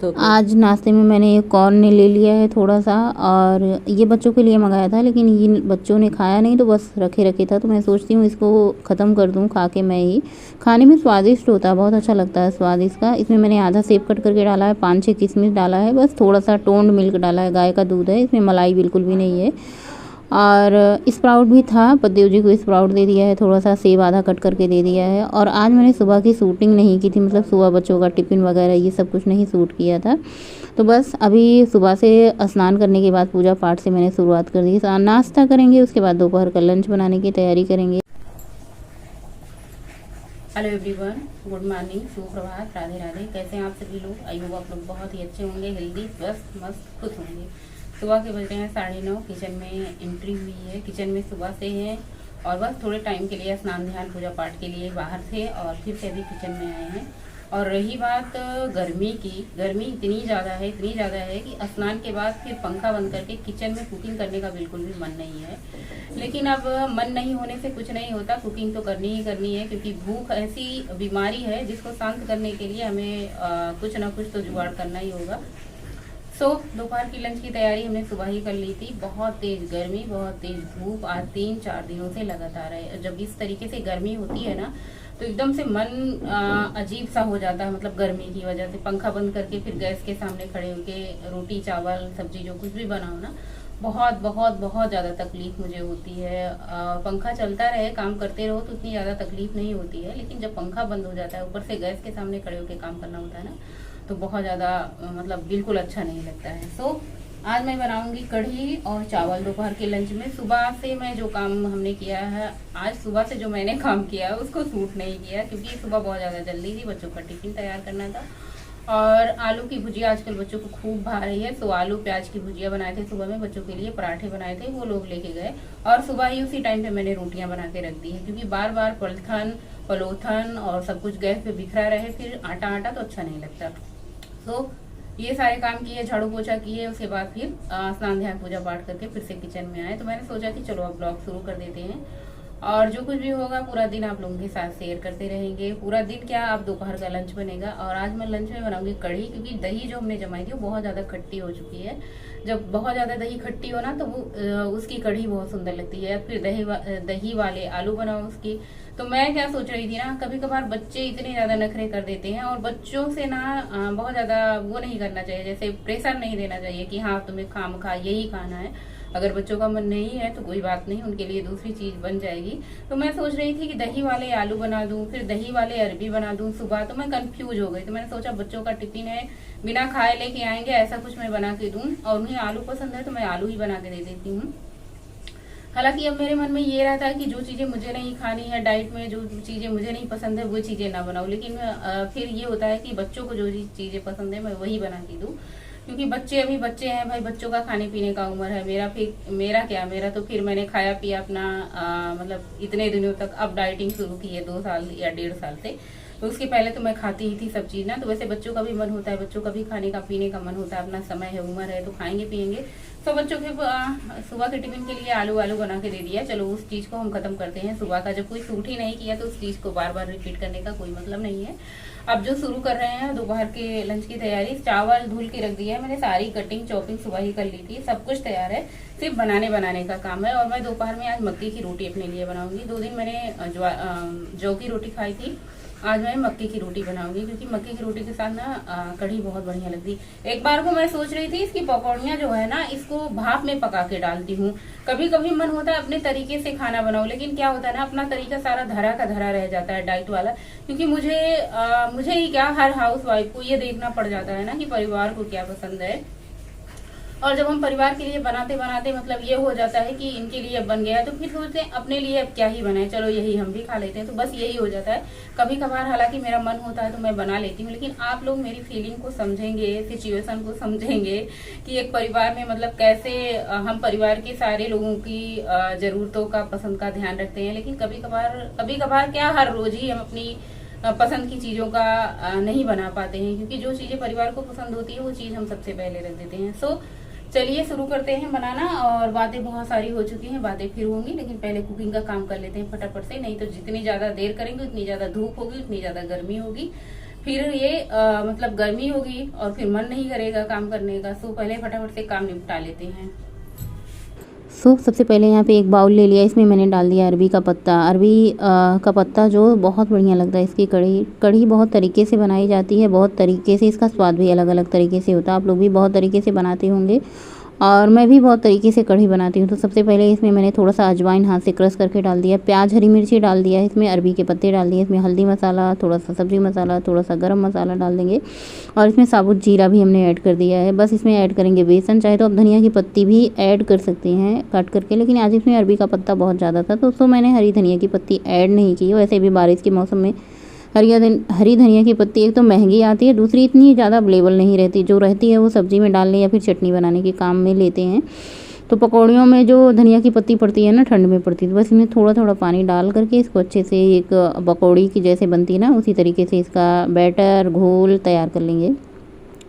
आज नाश्ते में मैंने ये कॉर्न ले लिया है थोड़ा सा, और ये बच्चों के लिए मंगाया था लेकिन ये बच्चों ने खाया नहीं तो बस रखे रखे था, तो मैं सोचती हूँ इसको ख़त्म कर दूँ खा के मैं ही। खाने में स्वादिष्ट होता है, बहुत अच्छा लगता है स्वाद इसका। इसमें मैंने आधा सेब कट करके डाला है, 5-6 किशमिश डाला है, बस थोड़ा सा टोन्ड मिल्क डाला है, गाय का दूध है, इसमें मलाई बिल्कुल भी नहीं है। और स्प्राउट भी था, पतिदेव जी को स्प्राउट दे दिया है, थोड़ा सा सेब आधा कट करके दे दिया है। और आज मैंने सुबह की शूटिंग नहीं की थी, मतलब सुबह बच्चों का टिफ़िन वगैरह ये सब कुछ नहीं शूट किया था। तो बस अभी सुबह से स्नान करने के बाद पूजा पाठ से मैंने शुरुआत कर दी। नाश्ता करेंगे, उसके बाद दोपहर का लंच बनाने की तैयारी करेंगे। हेलो एवरीवन, गुड मॉर्निंग, सुप्रभात, राधे राधे। कैसे हैं आप सभी लोग? आई होप आप लोग बहुत ही अच्छे होंगे, हेल्दी, स्वस्थ, मस्त, खुश होंगे। सुबह के बज रहे हैं 9:30, किचन में एंट्री हुई है। किचन में सुबह से है और बस थोड़े टाइम के लिए स्नान ध्यान पूजा पाठ के लिए बाहर थे और फिर से अभी किचन में आए हैं। और रही बात गर्मी की, गर्मी इतनी ज़्यादा है कि स्नान के बाद फिर पंखा बंद करके किचन में कुकिंग करने का बिल्कुल भी मन नहीं है। लेकिन अब मन नहीं होने से कुछ नहीं होता, कुकिंग तो करनी ही करनी है, क्योंकि भूख ऐसी बीमारी है जिसको शांत करने के लिए हमें कुछ ना कुछ तो जुगाड़ करना ही होगा। दोपहर की लंच की तैयारी हमने सुबह ही कर ली थी। बहुत तेज गर्मी, बहुत तेज धूप आज 3-4 दिनों से लगातार है। जब इस तरीके से गर्मी होती है ना तो एकदम से मन अजीब सा हो जाता है, मतलब गर्मी की वजह से। पंखा बंद करके फिर गैस के सामने खड़े होके रोटी चावल सब्जी जो कुछ भी बनाओ ना, बहुत बहुत बहुत ज़्यादा तकलीफ मुझे होती है। पंखा चलता रहे, काम करते रहो तो उतनी ज़्यादा तकलीफ नहीं होती है, लेकिन जब पंखा बंद हो जाता है, ऊपर से गैस के सामने खड़े होकर काम करना होता है ना, तो बहुत ज़्यादा मतलब बिल्कुल अच्छा नहीं लगता है। आज मैं बनाऊंगी कढ़ी और चावल दोपहर के लंच में। सुबह से मैं जो काम हमने किया है, आज सुबह से जो मैंने काम किया है उसको शूट नहीं किया, क्योंकि सुबह बहुत ज़्यादा जल्दी थी, बच्चों का टिफिन तैयार करना था। और आलू की भुजिया आजकल बच्चों को खूब भा रही है, तो आलू प्याज की भुजिया बनाए थे सुबह में बच्चों के लिए, पराठे बनाए थे, वो लोग लेके गए। और सुबह ही उसी टाइम पे मैंने रोटियां बना के रख दी है, क्योंकि बार बार पलोथन और सब कुछ गैस पे बिखरा रहे, फिर आटा आटा तो अच्छा नहीं लगता। ये सारे काम किए, झाड़ू पोछा किए, उसके बाद फिर स्नान ध्यान पूजा पाठ करके फिर से किचन में आए। तो मैंने सोचा कि चलो अब ब्लॉग शुरू कर देते हैं, और जो कुछ भी होगा पूरा दिन आप लोगों के साथ शेयर करते रहेंगे। पूरा दिन क्या, आप दोपहर का लंच बनेगा। और आज मैं लंच में बनाऊंगी कढ़ी, क्योंकि दही जो हमने जमाई थी वो बहुत ज़्यादा खट्टी हो चुकी है। जब बहुत ज़्यादा दही खट्टी हो ना तो वो उसकी कढ़ी बहुत सुंदर लगती है। फिर दही वाले आलू बनाओ उसकी। तो मैं क्या सोच रही थी ना, कभी कभार बच्चे इतने ज़्यादा नखरे कर देते हैं, और बच्चों से ना बहुत ज़्यादा वो नहीं करना चाहिए, जैसे प्रेशर नहीं देना चाहिए कि हाँ तुम्हें खामखा यही खाना है। अगर बच्चों का मन नहीं है तो कोई बात नहीं, उनके लिए दूसरी चीज बन जाएगी। तो मैं सोच रही थी कि दही वाले आलू बना दूं, फिर दही वाले अरबी बना दूं सुबह। तो मैं कंफ्यूज हो गई, तो मैंने सोचा बच्चों का टिफिन है, बिना खाए लेके आएंगे, ऐसा कुछ मैं बना के दूं। और उन्हें आलू पसंद है तो मैं आलू ही बना के दे देती हूँ। हालांकि अब मेरे मन में ये रहता है कि जो चीजें मुझे नहीं खानी है, डाइट में जो चीजें मुझे नहीं पसंद है वो चीजें ना बनाऊं, लेकिन फिर ये होता है कि बच्चों को जो चीजें पसंद है मैं वही बना के दूं, क्योंकि बच्चे अभी बच्चे हैं भाई, बच्चों का खाने पीने का उम्र है। मेरा तो फिर मैंने खाया पिया अपना मतलब इतने दिनों तक, अब डाइटिंग शुरू की है 2 साल या 1.5 साल से। तो उसके पहले तो मैं खाती ही थी सब चीज ना। तो वैसे बच्चों का भी मन होता है, बच्चों का भी खाने का पीने का मन होता है, अपना समय है, उम्र है, तो खाएंगे पियेंगे। तो बच्चों के सुबह के टिफिन के लिए आलू बना के दे दिया। चलो उस चीज को हम खत्म करते हैं। सुबह का जब कोई सूट ही नहीं किया तो उस चीज को बार बार रिपीट करने का कोई मतलब नहीं है। अब जो शुरू कर रहे हैं दोपहर के लंच की तैयारी, चावल धुल के रख दिया है मैंने, सारी कटिंग चॉपिंग सुबह ही कर ली थी, सब कुछ तैयार है, सिर्फ बनाने का काम है। और मैं दोपहर में आज मक्की की रोटी अपने लिए बनाऊंगी। 2 दिन मैंने जौ की रोटी खाई थी, आज मैं मक्की की रोटी बनाऊंगी, क्योंकि मक्की की रोटी के साथ ना कढ़ी बहुत बढ़िया लगती। एक बार को मैं सोच रही थी इसकी पकौड़ियाँ जो है ना, इसको भाप में पका के डालती हूँ। कभी कभी मन होता है अपने तरीके से खाना बनाऊं, लेकिन क्या होता है ना, अपना तरीका सारा धरा का धरा रह जाता है डाइट वाला, क्योंकि मुझे ही क्या, हर हाउस वाइफ को ये देखना पड़ जाता है ना कि परिवार को क्या पसंद है। और जब हम परिवार के लिए बनाते बनाते मतलब ये हो जाता है कि इनके लिए अब बन गया है, तो फिर सोचते हैं अपने लिए अब क्या ही बनाए, चलो यही हम भी खा लेते हैं। तो बस यही हो जाता है। कभी कभार हालांकि मेरा मन होता है तो मैं बना लेती हूँ, लेकिन आप लोग मेरी फीलिंग को समझेंगे, सिचुएशन को समझेंगे कि एक परिवार में मतलब कैसे हम परिवार के सारे लोगों की जरूरतों का, पसंद का ध्यान रखते हैं। लेकिन कभी कभार क्या, हर रोज ही हम अपनी पसंद की चीजों का नहीं बना पाते हैं, क्योंकि जो चीजें परिवार को पसंद होती है वो चीज हम सबसे पहले रख देते हैं। चलिए शुरू करते हैं बनाना। और बातें बहुत सारी हो चुकी हैं, बातें फिर होंगी, लेकिन पहले कुकिंग का काम कर लेते हैं फटाफट से, नहीं तो जितनी ज्यादा देर करेंगे उतनी ज्यादा धूप होगी, उतनी ज्यादा गर्मी होगी, फिर ये मतलब गर्मी होगी और फिर मन नहीं करेगा काम करने का, सो पहले फटाफट से काम निपटा लेते हैं। सबसे पहले यहाँ पे एक बाउल ले लिया, इसमें मैंने डाल दिया अरबी का पत्ता। अरबी का पत्ता जो बहुत बढ़िया लगता है। इसकी कढ़ी बहुत तरीके से बनाई जाती है, बहुत तरीके से इसका स्वाद भी अलग अलग तरीके से होता है। आप लोग भी बहुत तरीके से बनाते होंगे और मैं भी बहुत तरीके से कढ़ी बनाती हूँ। तो सबसे पहले इसमें मैंने थोड़ा सा अजवाइन हाथ से क्रश करके डाल दिया, प्याज हरी मिर्ची डाल दिया, इसमें अरबी के पत्ते डाल दिए, इसमें हल्दी मसाला, थोड़ा सा सब्ज़ी मसाला, थोड़ा सा गरम मसाला डाल देंगे और इसमें साबुत जीरा भी हमने ऐड कर दिया है। बस इसमें ऐड करेंगे बेसन, चाहे तो आप धनिया की पत्ती भी ऐड कर सकती हैं काट करके, लेकिन आज इसमें अरबी का पत्ता बहुत ज़्यादा था तो उसको मैंने हरी धनिया की पत्ती ऐड नहीं की। वैसे भी बारिश के मौसम में हरी धनिया की पत्ती एक तो महंगी आती है, दूसरी इतनी ज़्यादा अवेलेबल नहीं रहती। जो रहती है वो सब्ज़ी में डालने या फिर चटनी बनाने के काम में लेते हैं। तो पकौड़ियों में जो धनिया की पत्ती पड़ती है ना, ठंड में पड़ती है, तो बस इसमें थोड़ा थोड़ा पानी डाल करके इसको अच्छे से एक पकौड़ी की जैसे बनती है ना उसी तरीके से इसका बैटर घोल तैयार कर लेंगे।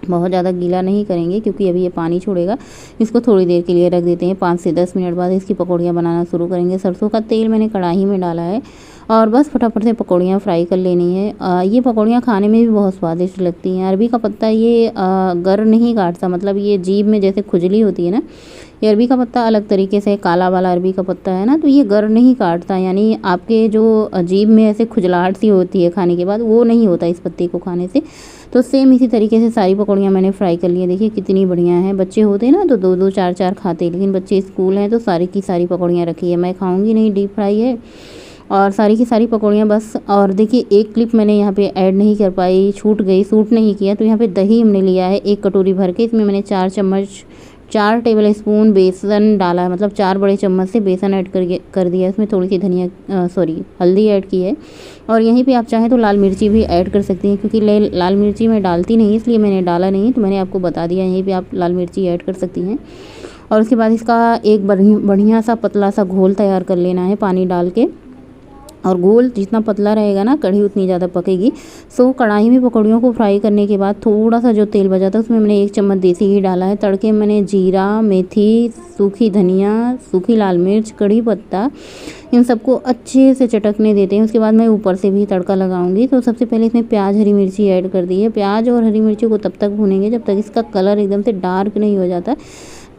बहुत ज़्यादा गीला नहीं करेंगे क्योंकि अभी ये पानी छोड़ेगा। इसको थोड़ी देर के लिए रख देते हैं, 5 से 10 मिनट बाद इसकी पकौड़ियाँ बनाना शुरू करेंगे। सरसों का तेल मैंने कढ़ाई में डाला है और बस फटाफट से पकौड़ियाँ फ्राई कर लेनी है। ये पकौड़ियाँ खाने में भी बहुत स्वादिष्ट लगती हैं। अरबी का पत्ता ये गर नहीं काटता, मतलब ये जीभ में जैसे खुजली होती है ना, ये अरबी का पत्ता अलग तरीके से, काला वाला अरबी का पत्ता है ना, तो ये गर नहीं काटता, यानी आपके जो जीभ में ऐसे खुजलाहट सी होती है खाने के बाद, वो नहीं होता इस पत्ते को खाने से। तो सेम इसी तरीके से सारी पकौड़ियाँ मैंने फ्राई कर ली है। देखिए कितनी बढ़िया है। बच्चे होते हैं ना तो 2-2 4-4 खाते, लेकिन बच्चे स्कूल हैं तो सारी की सारी पकौड़ियाँ रखी है। मैं खाऊंगी नहीं, डीप फ्राई है और सारी की सारी पकौड़ियाँ बस। और देखिए एक क्लिप मैंने यहाँ पे ऐड नहीं कर पाई, छूट गई, सूट नहीं किया। तो यहाँ पे दही हमने लिया है 1 कटोरी भर के, इसमें मैंने 4 टेबल स्पून बेसन डाला है, मतलब 4 बड़े चम्मच से बेसन ऐड कर दिया। इसमें थोड़ी सी हल्दी ऐड की है और यहीं पे आप चाहें तो लाल मिर्ची भी ऐड कर सकती हैं, क्योंकि लाल मिर्ची मैं डालती नहीं इसलिए मैंने डाला नहीं, तो मैंने आपको बता दिया यहीं पे आप लाल मिर्ची ऐड कर सकती हैं। और उसके बाद इसका एक बढ़िया सा पतला सा घोल तैयार कर लेना है पानी डाल के, और घोल जितना पतला रहेगा ना कढ़ी उतनी ज़्यादा पकेगी। कढ़ाई में पकौड़ियों को फ्राई करने के बाद थोड़ा सा जो तेल बचा था उसमें मैंने 1 चम्मच देसी घी डाला है। तड़के में मैंने जीरा, मेथी, सूखी धनिया, सूखी लाल मिर्च, कड़ी पत्ता, इन सबको अच्छे से चटकने देते हैं। उसके बाद मैं ऊपर से भी तड़का लगाऊंगी। तो सबसे पहले इसमें प्याज हरी मिर्ची ऐड कर दी है। प्याज और हरी मिर्ची को तब तक भूनेंगे जब तक इसका कलर एकदम से डार्क नहीं हो जाता।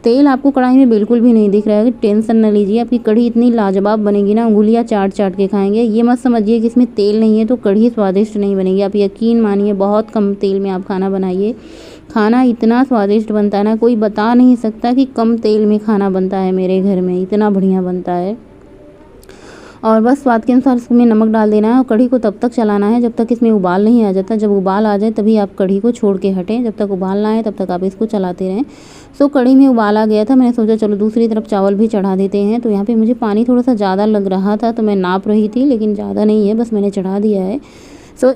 तेल आपको कढ़ाई में बिल्कुल भी नहीं दिख रहा है, टेंशन न लीजिए, आपकी कढ़ी इतनी लाजवाब बनेगी ना, उंगलियां चाट चाट के खाएंगे। ये मत समझिए कि इसमें तेल नहीं है तो कढ़ी स्वादिष्ट नहीं बनेगी। आप यकीन मानिए, बहुत कम तेल में आप खाना बनाइए, खाना इतना स्वादिष्ट बनता है ना, कोई बता नहीं सकता कि कम तेल में खाना बनता है। मेरे घर में इतना बढ़िया बनता है। और बस स्वाद के अनुसार इसमें नमक डाल देना है और कढ़ी को तब तक चलाना है जब तक इसमें उबाल नहीं आ जाता। जब उबाल आ जाए तभी आप कढ़ी को छोड़ के हटें, जब तक उबाल ना आए तब तक आप इसको चलाते रहें। कढ़ी में उबाल आ गया था, मैंने सोचा चलो दूसरी तरफ चावल भी चढ़ा देते हैं। तो यहाँ पे मुझे पानी थोड़ा सा ज़्यादा लग रहा था तो मैं नाप रही थी, लेकिन ज़्यादा नहीं है, बस मैंने चढ़ा दिया है।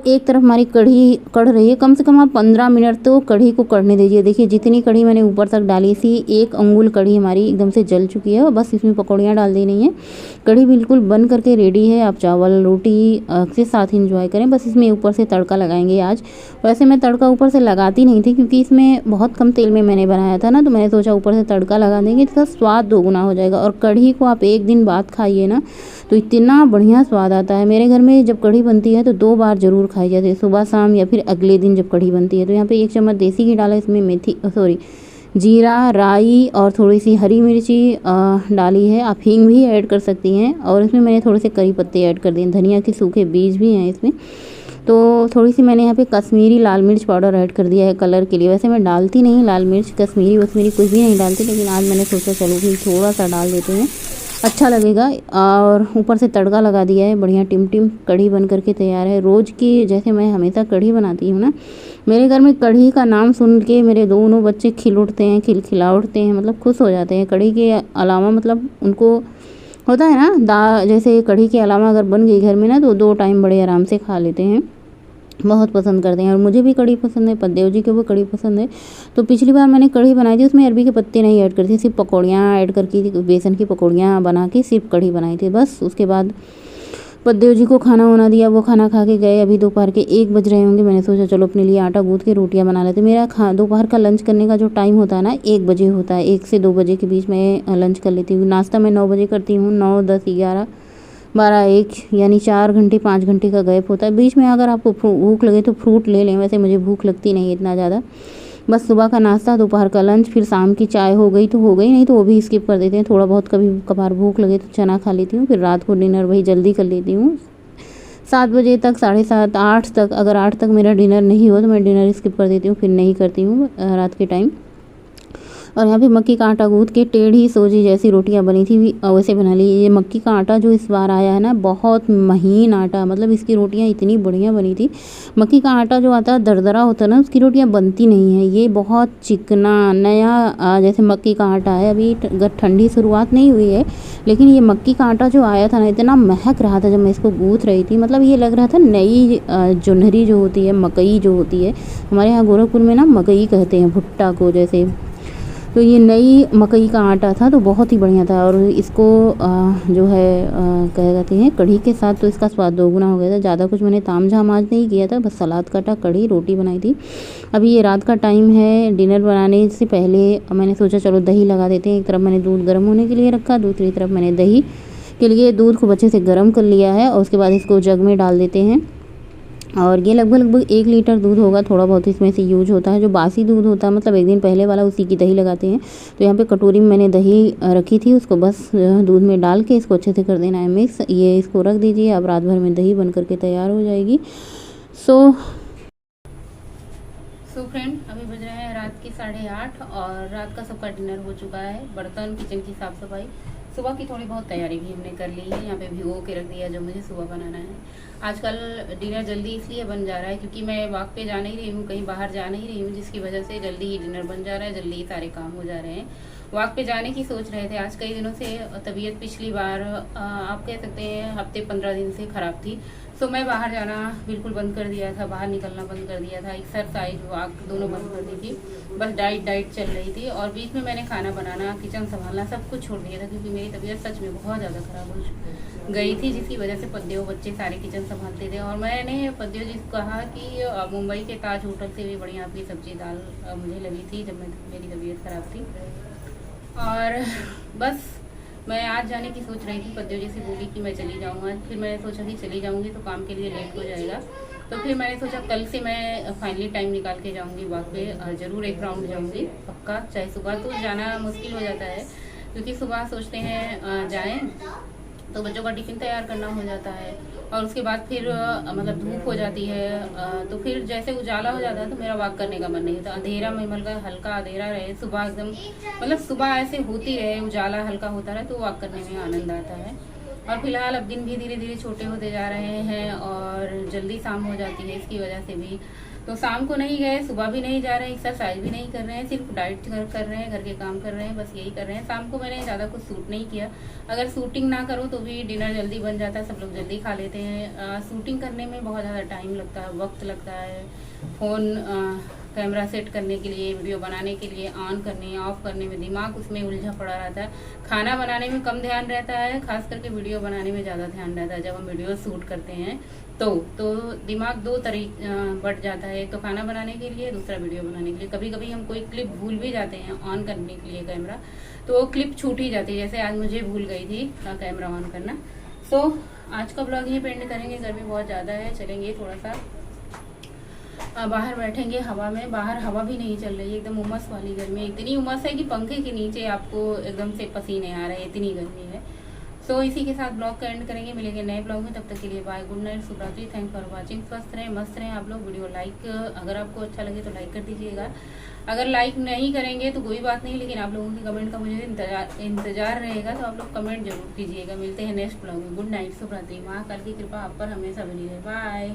एक तरफ हमारी कढ़ी कढ़ रही है, कम से कम आप 15 मिनट तो कढ़ी को कढ़ने दीजिए। देखिए जितनी कढ़ी मैंने ऊपर तक डाली थी, 1 अंगुल कढ़ी हमारी एकदम से जल चुकी है और बस इसमें पकौड़ियाँ डाल देनी है। कढ़ी बिल्कुल बन करके रेडी है। आप चावल रोटी के साथ इंजॉय करें। बस इसमें ऊपर से तड़का लगाएंगे आज। वैसे मैं तड़का ऊपर से लगाती नहीं थी क्योंकि इसमें बहुत कम तेल में मैंने बनाया था ना, तो मैंने सोचा ऊपर से तड़का लगा देंगे तो स्वाद दोगुना हो जाएगा। और कढ़ी को आप 1 दिन बाद खाइए ना तो इतना बढ़िया स्वाद आता है। मेरे घर में जब कढ़ी बनती है तो 2 बार ज़रूर खाई जाती है, सुबह शाम या फिर अगले दिन जब कढ़ी बनती है। तो यहाँ पे 1 चम्मच देसी घी डाला, इसमें जीरा, राई और थोड़ी सी हरी मिर्ची डाली है। आप हींग भी ऐड कर सकती हैं और इसमें मैंने थोड़े से करी पत्ते ऐड कर दिए, धनिया के सूखे बीज भी हैं इसमें। तो थोड़ी सी मैंने यहाँ पे कश्मीरी लाल मिर्च पाउडर ऐड कर दिया है कलर के लिए। वैसे मैं डालती नहीं लाल मिर्च, कश्मीरी वश्मीरी कुछ भी नहीं डालती, लेकिन आज मैंने सोचा चलो फिर थोड़ा सा डाल देते हैं, अच्छा लगेगा। और ऊपर से तड़का लगा दिया है, बढ़िया टिम कढ़ी बन करके तैयार है। रोज़ की जैसे मैं हमेशा कढ़ी बनाती हूँ ना, मेरे घर में कढ़ी का नाम सुन के मेरे दोनों बच्चे खिल उठते हैं, खिलखिला उठते हैं, मतलब खुश हो जाते हैं। कढ़ी के अलावा मतलब उनको होता है ना जैसे कढ़ी के अलावा अगर बन गई घर में ना तो 2 टाइम बड़े आराम से खा लेते हैं, बहुत पसंद करते हैं। और मुझे भी कढ़ी पसंद है, पद्देव जी को भी कढ़ी पसंद है। तो पिछली बार मैंने कढ़ी बनाई थी, उसमें अरबी के पत्ते नहीं ऐड करती, सिर्फ पकौड़ियाँ ऐड करके बेसन की पकौड़ियाँ बना के सिर्फ कढ़ी बनाई थी बस। उसके बाद पद्देव जी को खाना वाना दिया, वो खाना खा के गए। अभी दोपहर के 1 बज रहे होंगे। मैंने सोचा चलो अपने लिए आटा गूँथ के रोटियाँ बना लेते। मेरा दोपहर का लंच करने का जो टाइम होता है ना 1 बजे होता है, 1 से 2 बजे के बीच में लंच कर लेती हूँ। नाश्ता मैं 9 बजे करती हूँ, 9, 10, 11, 12-1 यानी 4 घंटे 5 घंटे का गैप होता है। बीच में अगर आपको भूख लगे तो फ्रूट ले लें, वैसे मुझे भूख लगती नहीं इतना ज़्यादा। बस सुबह का नाश्ता, दोपहर का लंच, फिर शाम की चाय हो गई तो हो गई, नहीं तो वो भी स्किप कर देते हैं। थोड़ा बहुत कभी कभार भूख लगे तो चना खा लेती हूँ। फिर रात को डिनर वही जल्दी कर लेती हूँ 7 बजे तक, 7:30 8 तक। अगर 8 तक मेरा डिनर नहीं हो तो मैं डिनर स्किप कर देती हूँ, फिर नहीं करती हूँ रात के टाइम। और यहाँ पे मक्की का आटा गूँथ के टेढ़ी सोजी जैसी रोटियाँ बनी थी, वैसे बना ली। ये मक्की का आटा जो इस बार आया है ना, बहुत महीन आटा, मतलब इसकी रोटियाँ इतनी बढ़िया बनी थी। मक्की का आटा जो आता है दरदरा होता है ना, उसकी रोटियाँ बनती नहीं हैं। ये बहुत चिकना नया जैसे मक्की का आटा है। अभी ठंडी शुरुआत नहीं हुई है, लेकिन ये मक्की का आटा जो आया था ना, इतना महक रहा था जब मैं इसको गूँथ रही थी। मतलब ये लग रहा था नई जोन्हरी जो होती है, मकई जो होती है, हमारे यहाँ गोरखपुर में ना मकई कहते हैं भुट्टा को जैसे। तो ये नई मकई का आटा था, तो बहुत ही बढ़िया था। और इसको जो है क्या कहते हैं, कढ़ी के साथ तो इसका स्वाद दोगुना हो गया था। ज़्यादा कुछ मैंने तामझाम आज नहीं किया था, बस सलाद काटा, कढ़ी, रोटी बनाई थी। अभी ये रात का टाइम है, डिनर बनाने से पहले मैंने सोचा चलो दही लगा देते हैं। एक तरफ मैंने दूध गर्म होने के लिए रखा, दूसरी तरफ मैंने दही के लिए दूध को अच्छे से गर्म कर लिया है। और उसके बाद इसको जग में डाल देते हैं। और ये लगभग 1 लीटर दूध होगा, थोड़ा बहुत इसमें से यूज होता है। जो बासी दूध होता है, मतलब एक दिन पहले वाला, उसी की दही लगाते हैं। तो यहाँ पे कटोरी में मैंने दही रखी थी, उसको बस दूध में डाल के इसको अच्छे से कर देना है मिक्स। ये इसको रख दीजिए, अब रात भर में दही बन करके तैयार हो जाएगी। सो फ्रेंड, अभी बज रहे हैं रात के 8:30 और रात का सबका डिनर हो चुका है। बर्तन, किचन की साफ सफाई, सुबह की थोड़ी बहुत तैयारी भी हमने कर ली है। यहाँ पे भिगो के रख दिया जो मुझे सुबह बनाना है। आजकल डिनर जल्दी इसलिए बन जा रहा है क्योंकि मैं वॉक पे जा नहीं रही हूँ, कहीं बाहर जा नहीं रही हूँ, जिसकी वजह से जल्दी ही डिनर बन जा रहा है, जल्दी ही सारे काम हो जा रहे हैं। वॉक पे जाने की सोच रहे थे आज, कई दिनों से तबीयत पिछली बार आप कह सकते हैं हफ्ते 15 दिन से ख़राब थी। सो मैं बाहर जाना बिल्कुल बंद कर दिया था, बाहर निकलना बंद कर दिया था, एक्सरसाइज वॉक दोनों बंद कर दी थी। बस डाइट चल रही थी। और बीच में मैंने खाना बनाना, किचन संभालना सब कुछ छोड़ दिया था क्योंकि मेरी तबीयत सच में बहुत ज़्यादा ख़राब हो गई थी, जिसकी वजह से पद्देव बच्चे सारे किचन संभालते थे। और मैंने पद्देव जी को कहा कि मुंबई के ताज होटल से भी बढ़िया आपकी सब्जी दाल मुझे लगी थी जब मेरी तबीयत ख़राब थी। और बस मैं आज जाने की सोच रही थी, पद्देव जी से बोली कि मैं चली जाऊँगा। फिर मैंने सोचा कि चली जाऊँगी तो काम के लिए लेट हो जाएगा, तो फिर मैंने सोचा कल से मैं फाइनली टाइम निकाल के जाऊँगी वॉक पे। ज़रूर एक राउंड जाऊँगी पक्का, चाहे सुबह तो जाना मुश्किल हो जाता है क्योंकि सुबह सोचते हैं जाएँ तो बच्चों का टिफ़िन तैयार करना हो जाता है और उसके बाद फिर मतलब धूप हो जाती है, तो फिर जैसे उजाला हो जाता है तो मेरा वॉक करने का मन नहीं होता। अंधेरा में हल्का अंधेरा रहे, सुबह एकदम मतलब सुबह ऐसे होती रहे, उजाला हल्का होता रहे तो वॉक करने में आनंद आता है। और फिलहाल अब दिन भी धीरे धीरे छोटे होते जा रहे हैं और जल्दी शाम हो जाती है, इसकी वजह से भी तो शाम को नहीं गए, सुबह भी नहीं जा रहे हैं, एक्सरसाइज भी नहीं कर रहे हैं, सिर्फ डाइट कर रहे हैं, घर के काम कर रहे हैं, बस यही कर रहे हैं। शाम को मैंने ज़्यादा कुछ सूट नहीं किया। अगर शूटिंग ना करूँ तो भी डिनर जल्दी बन जाता है, सब लोग जल्दी खा लेते हैं। शूटिंग करने में बहुत ज़्यादा टाइम लगता है, वक्त लगता है। फ़ोन कैमरा सेट करने के लिए, वीडियो बनाने के लिए, ऑन करने ऑफ करने में दिमाग उसमें उलझा पड़ा रहता है। खाना बनाने में कम ध्यान रहता है, खास करके वीडियो बनाने में ज़्यादा ध्यान रहता है। जब हम वीडियो शूट करते हैं तो दिमाग दो बढ़ जाता है, एक तो खाना बनाने के लिए, दूसरा वीडियो बनाने के लिए। कभी कभी हम कोई क्लिप भूल भी जाते हैं ऑन करने के लिए कैमरा, तो वो क्लिप छूट ही जाती है। जैसे आज मुझे भूल गई थी कैमरा ऑन करना। सो आज का ब्लॉग यही पेंड करेंगे। गर्मी बहुत ज़्यादा है, चलेंगे थोड़ा सा बाहर बैठेंगे हवा में। बाहर हवा भी नहीं चल रही है, एकदम उमस वाली गर्मी है। इतनी उमस है कि पंखे के नीचे आपको एकदम से पसीने आ रहे हैं, इतनी गर्मी है। सो इसी के साथ ब्लॉग का एंड करेंगे, मिलेंगे नए ब्लॉग में। तब तक के लिए बाय, गुड नाइट, शुभ रात्रि, थैंक फॉर वॉचिंग। स्वस्थ रहें, मस्त रहें आप लोग। वीडियो लाइक अगर आपको अच्छा लगे तो लाइक कर दीजिएगा। अगर लाइक नहीं करेंगे तो कोई बात नहीं, लेकिन आप लोगों की कमेंट का मुझे इंतजार रहेगा, तो आप लोग कमेंट जरूर कीजिएगा। मिलते हैं नेक्स्ट ब्लॉग में। गुड नाइट, शुभ रात्रि। महाकाल की कृपा आप पर हमेशा बनी रहे। बाय।